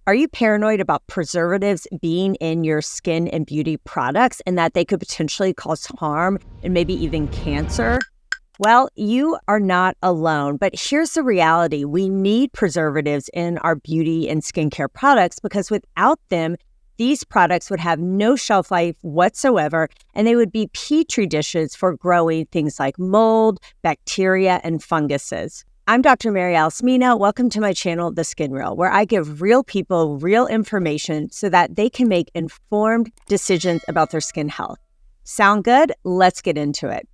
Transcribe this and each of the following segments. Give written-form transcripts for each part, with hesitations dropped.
Are you paranoid about preservatives being in your skin and beauty products and that they could potentially cause harm and maybe even cancer? Well, you are not alone, but here's the reality. We need preservatives in our beauty and skincare products because without them, these products would have no shelf life whatsoever, and they would be petri dishes for growing things like mold, bacteria, and funguses. I'm Dr. Mina. Welcome to my channel, The Skin Real, where I give real people real information so that they can make informed decisions about their skin health. Sound good? Let's get into it.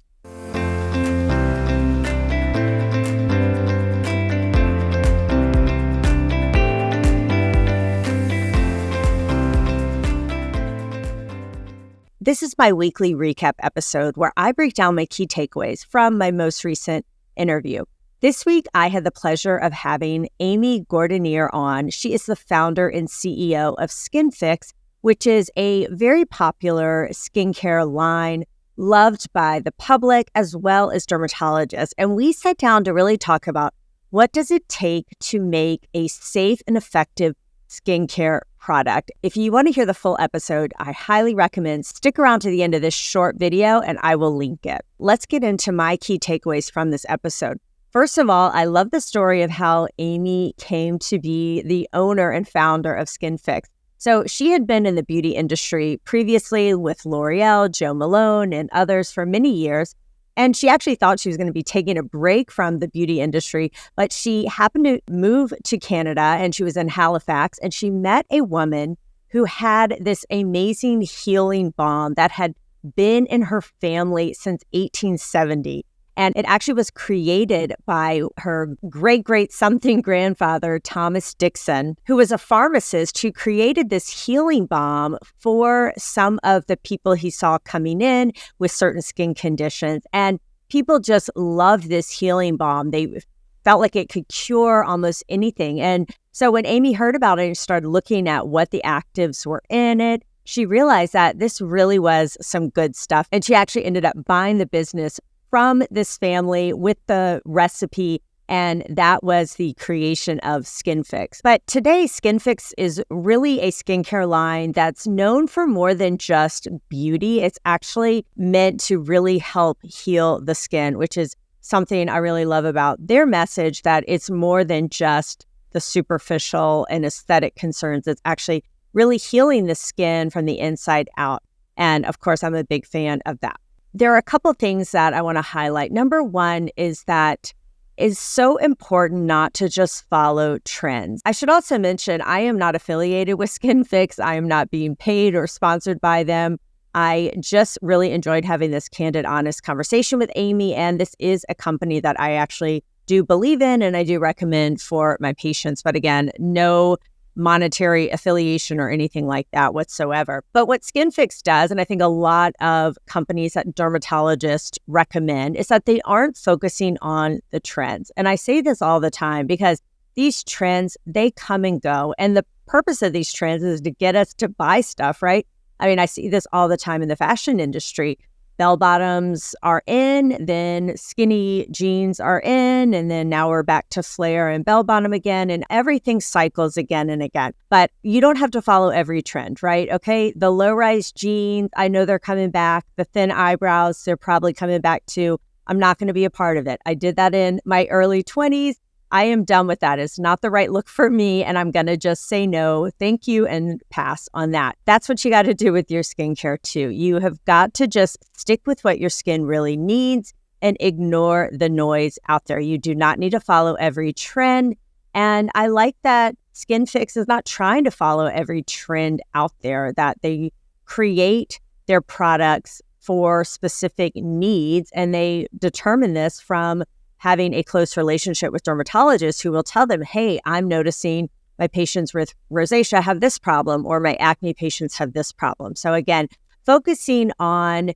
This is my weekly recap episode where I break down my key takeaways from my most recent interview. This week, I had the pleasure of having Amy Gordinier on. She is the founder and CEO of SkinFix, which is a very popular skincare line loved by the public as well as dermatologists. And we sat down to really talk about what does it take to make a safe and effective skincare product. If you want to hear the full episode, I highly recommend stick around to the end of this short video and I will link it. Let's get into my key takeaways from this episode. First of all, I love the story of how Amy came to be the owner and founder of SkinFix. So she had been in the beauty industry previously with L'Oreal, Jo Malone, and others for many years. And she actually thought she was going to be taking a break from the beauty industry, but she happened to move to Canada and she was in Halifax and she met a woman who had this amazing healing balm that had been in her family since 1870. And it actually was created by her great something grandfather, Thomas Dixon, who was a pharmacist who created this healing balm for some of the people he saw coming in with certain skin conditions. And people just loved this healing balm. They felt like it could cure almost anything. And so when Amy heard about it and started looking at what the actives were in it, she realized that this really was some good stuff. And she actually ended up buying the business from this family with the recipe, and that was the creation of SkinFix. But today, SkinFix is really a skincare line that's known for more than just beauty. It's actually meant to really help heal the skin, which is something I really love about their message, that it's more than just the superficial and aesthetic concerns. It's actually really healing the skin from the inside out. And of course, I'm a big fan of that. There are a couple of things that I want to highlight. Number one is that it's so important not to just follow trends. I should also mention I am not affiliated with SkinFix. I am not being paid or sponsored by them. I just really enjoyed having this candid, honest conversation with Amy, and this is a company that I actually do believe in and I do recommend for my patients. But again, no monetary affiliation or anything like that whatsoever. But what SkinFix does, and I think a lot of companies that dermatologists recommend, is that they aren't focusing on the trends. And I say this all the time because these trends, they come and go. And the purpose of these trends is to get us to buy stuff, right? I mean, I see this all the time in the fashion industry. Bell bottoms are in, then skinny jeans are in, and then now we're back to flare and bell bottom again, and everything cycles again and again. But you don't have to follow every trend, right? Okay, the low-rise jeans, I know they're coming back. The thin eyebrows, they're probably coming back too. I'm not going to be a part of it. I did that in my early 20s. I am done with that. It's not the right look for me, and I'm going to just say no, thank you, and pass on that. That's what you got to do with your skincare too. You have got to just stick with what your skin really needs and ignore the noise out there. You do not need to follow every trend. And I like that SkinFix is not trying to follow every trend out there, that they create their products for specific needs, and they determine this from having a close relationship with dermatologists who will tell them, hey, I'm noticing my patients with rosacea have this problem, or my acne patients have this problem. So again, focusing on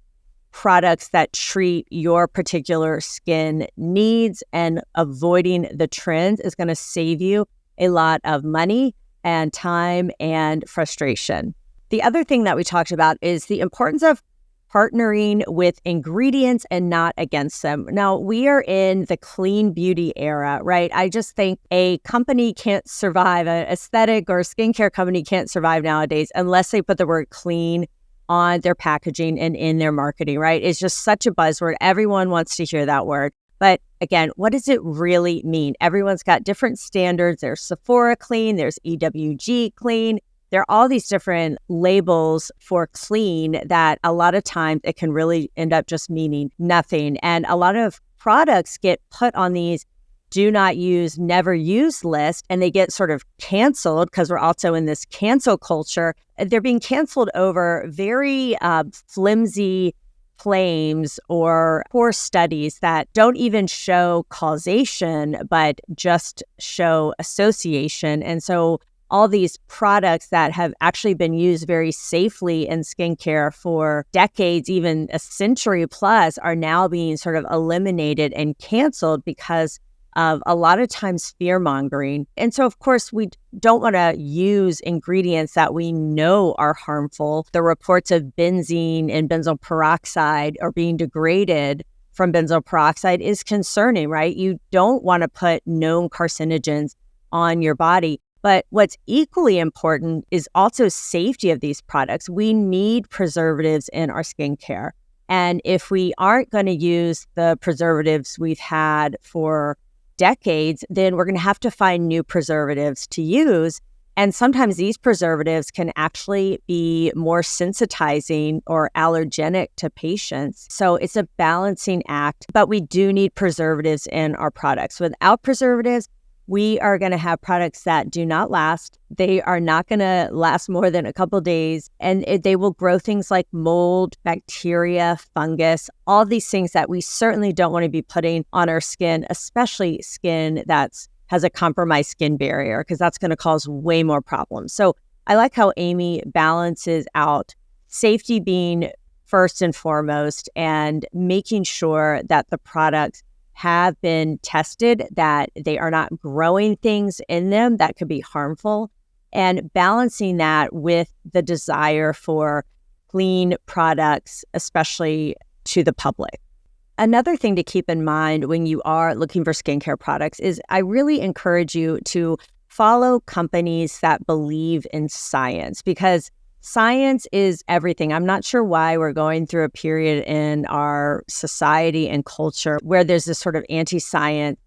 products that treat your particular skin needs and avoiding the trends is going to save you a lot of money and time and frustration. The other thing that we talked about is the importance of partnering with ingredients and not against them. Now, we are in the clean beauty era, right? I just think a company can't survive, an aesthetic or skincare company can't survive nowadays unless they put the word clean on their packaging and in their marketing, right? It's just such a buzzword. Everyone wants to hear that word. But again, what does it really mean? Everyone's got different standards. There's Sephora clean, there's EWG clean. There are all these different labels for clean that a lot of times it can really end up just meaning nothing. And a lot of products get put on these do not use, never use list, and they get sort of canceled because we're also in this cancel culture. They're being canceled over very flimsy claims or poor studies that don't even show causation, but just show association. And so all these products that have actually been used very safely in skincare for decades, even a century plus, are now being sort of eliminated and canceled because of a lot of times fear mongering. And so, of course, we don't want to use ingredients that we know are harmful. The reports of benzene and benzoyl peroxide are being degraded from benzoyl peroxide is concerning, right? You don't want to put known carcinogens on your body. But what's equally important is also safety of these products. We need preservatives in our skincare. And if we aren't going to use the preservatives we've had for decades, then we're going to have to find new preservatives to use. And sometimes these preservatives can actually be more sensitizing or allergenic to patients. So it's a balancing act, but we do need preservatives in our products. Without preservatives, we are going to have products that do not last. They are not going to last more than a couple days, and they will grow things like mold, bacteria, fungus, all these things that we certainly don't want to be putting on our skin, especially skin that has a compromised skin barrier, because that's going to cause way more problems. So I like how Amy balances out safety being first and foremost and making sure that the products have been tested, that they are not growing things in them that could be harmful, and balancing that with the desire for clean products, especially to the public. Another thing to keep in mind when you are looking for skincare products is I really encourage you to follow companies that believe in science, because science is everything. I'm not sure why we're going through a period in our society and culture where there's this sort of anti-science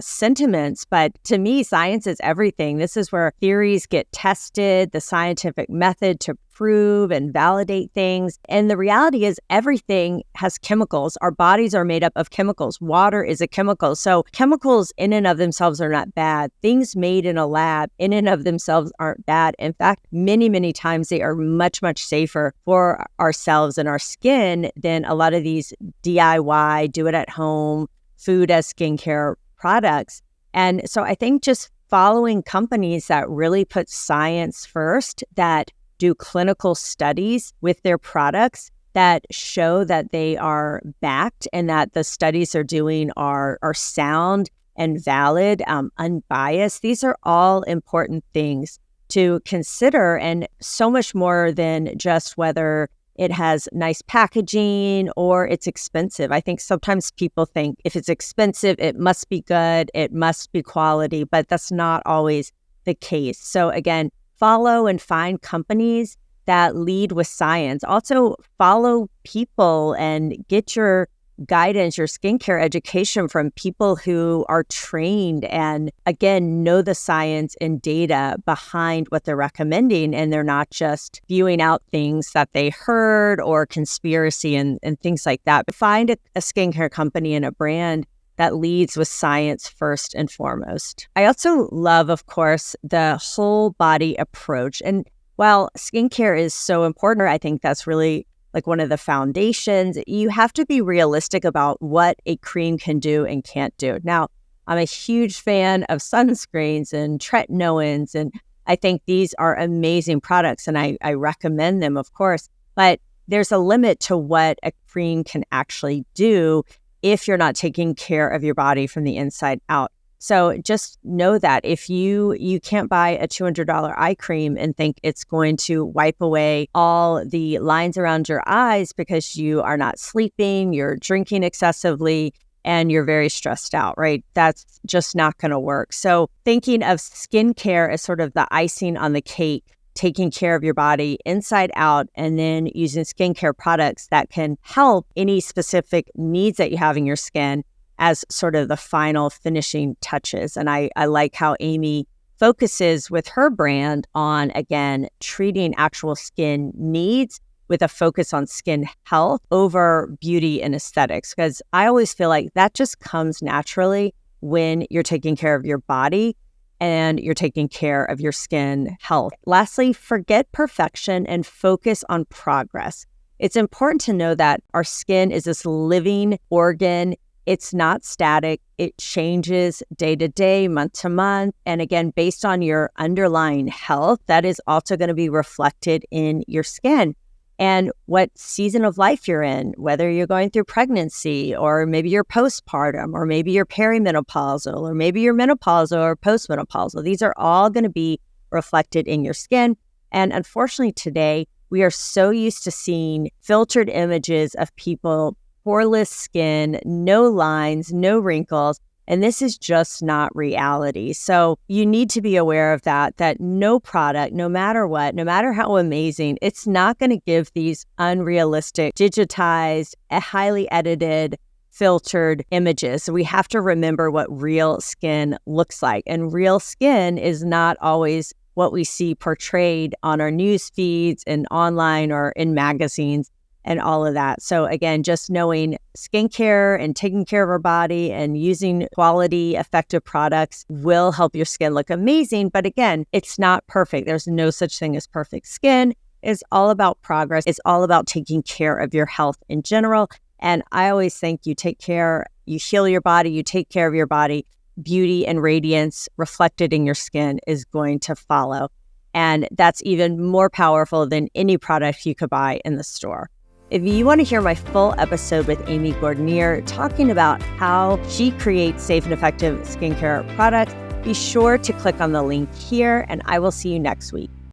sentiments, but to me, science is everything. This is where theories get tested, the scientific method to prove and validate things. And the reality is everything has chemicals. Our bodies are made up of chemicals. Water is a chemical. So chemicals in and of themselves are not bad. Things made in a lab in and of themselves aren't bad. In fact, many, many times they are much, much safer for ourselves and our skin than a lot of these DIY, do it at home, food as skincare products. And so I think just following companies that really put science first, that do clinical studies with their products that show that they are backed and that the studies they're doing are sound and valid, unbiased. These are all important things to consider, and so much more than just whether it has nice packaging or it's expensive. I think sometimes people think if it's expensive, it must be good, it must be quality, but that's not always the case. So again, follow and find companies that lead with science. Also follow people and get your guidance, your skincare education from people who are trained and, again, know the science and data behind what they're recommending. And they're not just spewing out things that they heard or conspiracy and things like that. But find a skincare company and a brand that leads with science first and foremost. I also love, of course, the whole body approach. And while skincare is so important, I think that's really like one of the foundations, you have to be realistic about what a cream can do and can't do. Now, I'm a huge fan of sunscreens and tretinoins, and I think these are amazing products, and I recommend them, of course. But there's a limit to what a cream can actually do if you're not taking care of your body from the inside out. So just know that if you can't buy a $200 eye cream and think it's going to wipe away all the lines around your eyes because you are not sleeping, you're drinking excessively, and you're very stressed out, right? That's just not going to work. So thinking of skincare as sort of the icing on the cake, taking care of your body inside out, and then using skincare products that can help any specific needs that you have in your skin as sort of the final finishing touches. And I like how Amy focuses with her brand on, again, treating actual skin needs with a focus on skin health over beauty and aesthetics. Because I always feel like that just comes naturally when you're taking care of your body and you're taking care of your skin health. Lastly, forget perfection and focus on progress. It's important to know that our skin is this living organ. It's not static. It changes day to day, month to month. And again, based on your underlying health, that is also going to be reflected in your skin and what season of life you're in, whether you're going through pregnancy or maybe you're postpartum or maybe you're perimenopausal or maybe you're menopausal or postmenopausal. These are all going to be reflected in your skin. And unfortunately today, we are so used to seeing filtered images of people, poreless skin, no lines, no wrinkles, and this is just not reality. So you need to be aware of that no product, no matter what, no matter how amazing, it's not going to give these unrealistic, digitized, highly edited, filtered images. So we have to remember what real skin looks like. And real skin is not always what we see portrayed on our news feeds and online or in magazines and all of that. So again, just knowing skincare and taking care of our body and using quality, effective products will help your skin look amazing. But again, it's not perfect. There's no such thing as perfect skin. It's all about progress. It's all about taking care of your health in general. And I always think you heal your body, you take care of your body, beauty and radiance reflected in your skin is going to follow. And that's even more powerful than any product you could buy in the store. If you want to hear my full episode with Amy Gordinier talking about how she creates safe and effective skincare products, be sure to click on the link here, and I will see you next week.